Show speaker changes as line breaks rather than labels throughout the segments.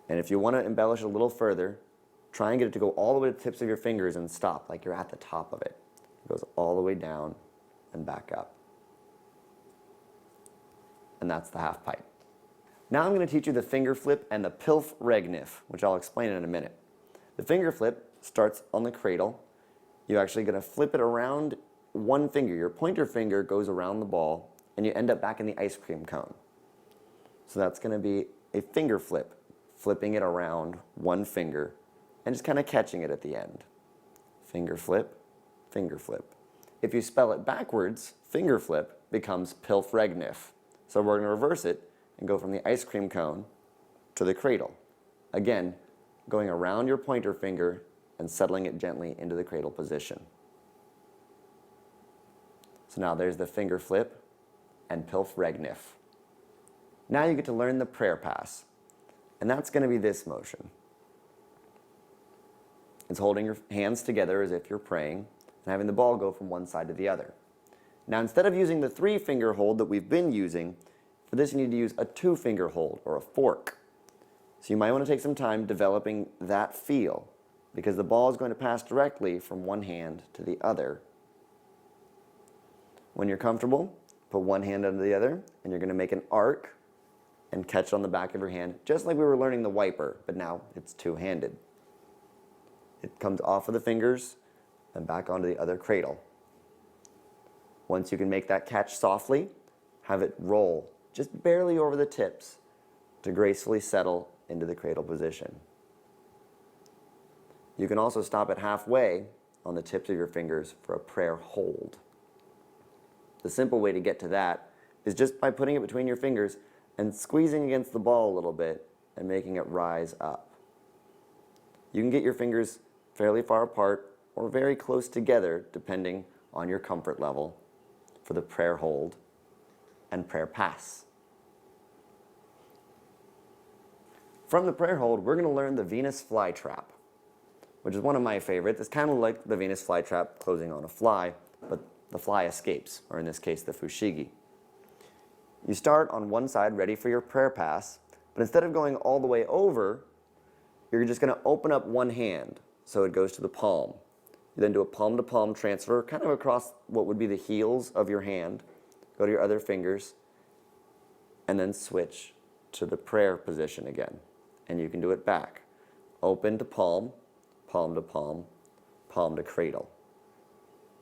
And if you want to embellish a little further, try and get it to go all the way to the tips of your fingers and stop, like you're at the top of it. It goes all the way down and back up. And that's the half pipe. Now I'm going to teach you the finger flip and the pilf regnif, which I'll explain in a minute. The finger flip starts on the cradle. You're actually going to flip it around one finger. Your pointer finger goes around the ball, and you end up back in the ice cream cone. So that's going to be a finger flip, flipping it around one finger, and just kind of catching it at the end. Finger flip, finger flip. If you spell it backwards, finger flip becomes pilf regnif. So we're going to reverse it and go from the ice cream cone to the cradle. Again, going around your pointer finger and settling it gently into the cradle position. So now there's the finger flip and pilf regnif. Now you get to learn the prayer pass, and that's going to be this motion. It's holding your hands together as if you're praying and having the ball go from one side to the other. Now instead of using the 3-finger hold that we've been using, for this you need to use a 2-finger hold or a fork. So you might want to take some time developing that feel, because the ball is going to pass directly from one hand to the other. When you're comfortable, put one hand under the other, and you're going to make an arc and catch it on the back of your hand, just like we were learning the wiper, but now it's two-handed. It comes off of the fingers and back onto the other cradle. Once you can make that catch softly, have it roll just barely over the tips to gracefully settle into the cradle position. You can also stop it halfway on the tips of your fingers for a prayer hold. The simple way to get to that is just by putting it between your fingers and squeezing against the ball a little bit and making it rise up. You can get your fingers fairly far apart or very close together depending on your comfort level for the prayer hold and prayer pass. From the prayer hold, we're going to learn the Venus flytrap, which is one of my favorites. It's kind of like the Venus flytrap closing on a fly, but the fly escapes, or in this case, the fushigi. You start on one side ready for your prayer pass, but instead of going all the way over, you're just going to open up one hand so it goes to the palm. You then do a palm-to-palm transfer, kind of across what would be the heels of your hand. Go to your other fingers, and then switch to the prayer position again. And you can do it back. Open to palm, palm to palm, palm to cradle.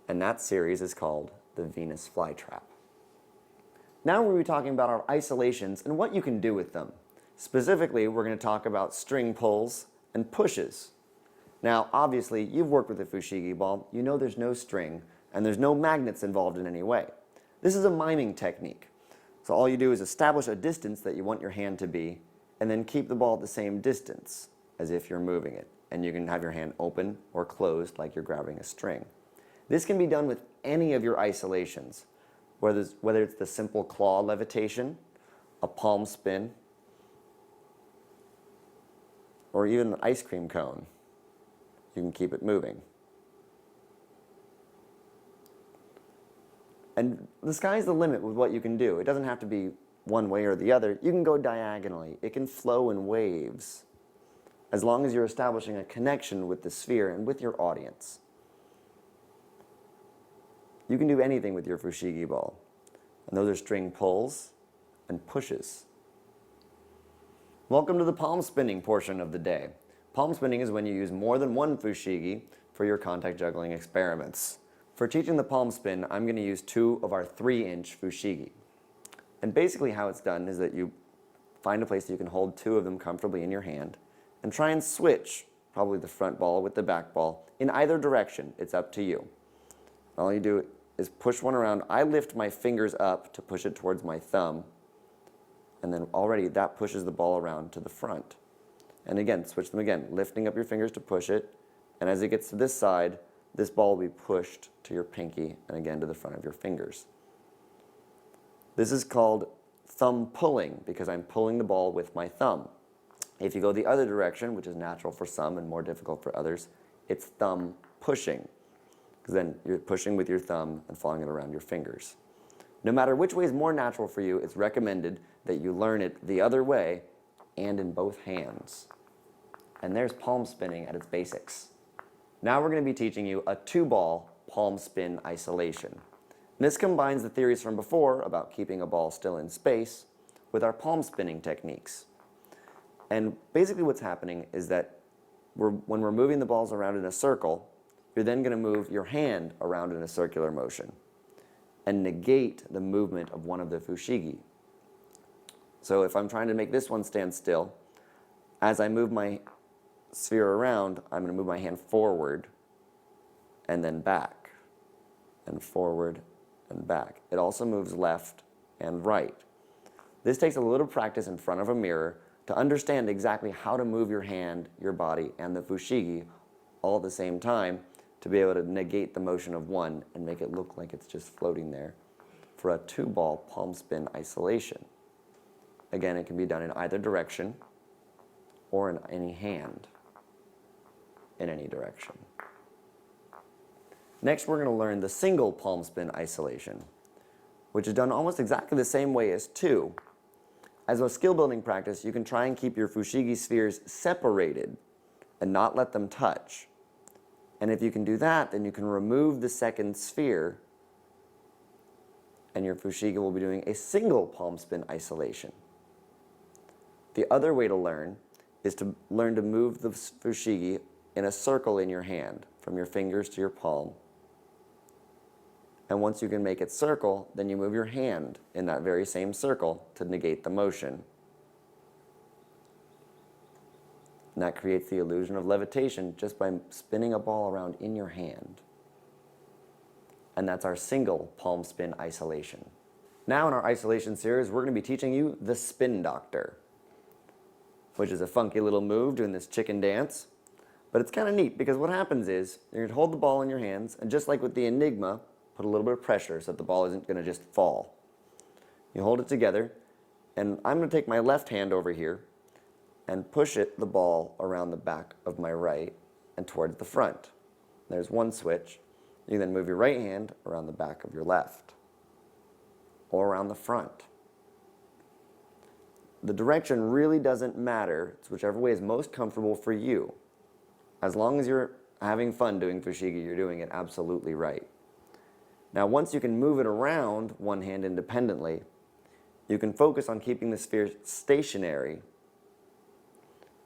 And that series is called the Venus flytrap. Now we'll be talking about our isolations and what you can do with them. Specifically, we're going to talk about string pulls and pushes. Now, obviously, you've worked with a fushigi ball. You know there's no string and there's no magnets involved in any way. This is a miming technique. So all you do is establish a distance that you want your hand to be, and then keep the ball at the same distance as if you're moving it. And you can have your hand open or closed like you're grabbing a string. This can be done with any of your isolations, whether it's the simple claw levitation, a palm spin, or even an ice cream cone. You can keep it moving. And the sky's the limit with what you can do. It doesn't have to be one way or the other. You can go diagonally. It can flow in waves, as long as you're establishing a connection with the sphere and with your audience. You can do anything with your fushigi ball. And those are string pulls and pushes. Welcome to the palm spinning portion of the day. Palm spinning is when you use more than one fushigi for your contact juggling experiments. For teaching the palm spin, I'm going to use 2 of our 3-inch fushigi. And basically how it's done is that you find a place that you can hold 2 of them comfortably in your hand and try and switch, probably the front ball with the back ball, in either direction. It's up to you. All you do is push one around. I lift my fingers up to push it towards my thumb, and then already that pushes the ball around to the front. And again, switch them again, lifting up your fingers to push it, and as it gets to this side, this ball will be pushed to your pinky and again to the front of your fingers. This is called thumb pulling because I'm pulling the ball with my thumb. If you go the other direction, which is natural for some and more difficult for others, it's thumb pushing, because then you're pushing with your thumb and following it around your fingers. No matter which way is more natural for you, it's recommended that you learn it the other way and in both hands. And there's palm spinning at its basics. Now we're going to be teaching you a 2-ball palm spin isolation. This combines the theories from before about keeping a ball still in space with our palm spinning techniques. And basically what's happening is that when we're moving the balls around in a circle, you're then going to move your hand around in a circular motion and negate the movement of one of the fushigi. So if I'm trying to make this one stand still, as I move my sphere around, I'm going to move my hand forward and then back, and forward and back. It also moves left and right. This takes a little practice in front of a mirror to understand exactly how to move your hand, your body, and the fushigi all at the same time to be able to negate the motion of one and make it look like it's just floating there for a 2-ball palm spin isolation. Again, it can be done in either direction or in any hand in any direction. Next, we're going to learn the single palm spin isolation, which is done almost exactly the same way as 2. As a skill building practice, you can try and keep your fushigi spheres separated and not let them touch. And if you can do that, then you can remove the second sphere and your fushigi will be doing a single palm spin isolation. The other way to learn is to learn to move the fushigi in a circle in your hand, from your fingers to your palm. And once you can make it circle, then you move your hand in that very same circle to negate the motion. And that creates the illusion of levitation just by spinning a ball around in your hand. And that's our single palm spin isolation. Now in our isolation series, we're going to be teaching you the spin doctor, which is a funky little move doing this chicken dance. But it's kind of neat because what happens is you're going to hold the ball in your hands, and just like with the Enigma, put a little bit of pressure so that the ball isn't going to just fall. You hold it together, and I'm going to take my left hand over here and push the ball around the back of my right and towards the front. There's one switch. You then move your right hand around the back of your left or around the front. The direction really doesn't matter. It's whichever way is most comfortable for you. As long as you're having fun doing fushigi, you're doing it absolutely right. Now, once you can move it around one hand independently, you can focus on keeping the sphere stationary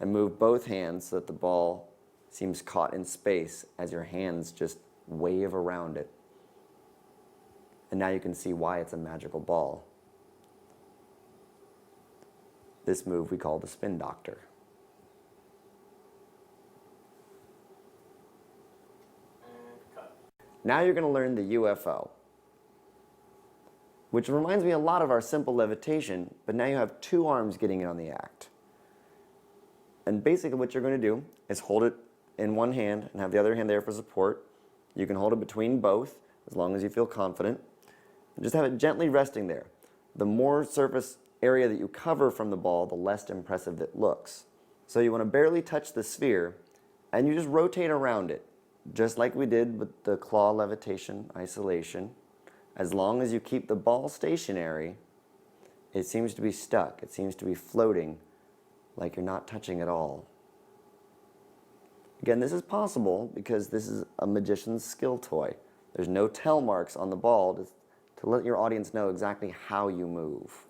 and move both hands so that the ball seems caught in space as your hands just wave around it. And now you can see why it's a magical ball. This move we call the spin doctor. Now you're going to learn the UFO, which reminds me a lot of our simple levitation, but now you have 2 arms getting in on the act. And basically what you're going to do is hold it in one hand and have the other hand there for support. You can hold it between both as long as you feel confident. And just have it gently resting there. The more surface area that you cover from the ball, the less impressive it looks. So you want to barely touch the sphere, and you just rotate around it, just like we did with the claw levitation isolation. As long as you keep the ball stationary, it seems to be stuck. It seems to be floating like you're not touching at all. Again, this is possible because this is a magician's skill toy. There's no tell marks on the ball to let your audience know exactly how you move.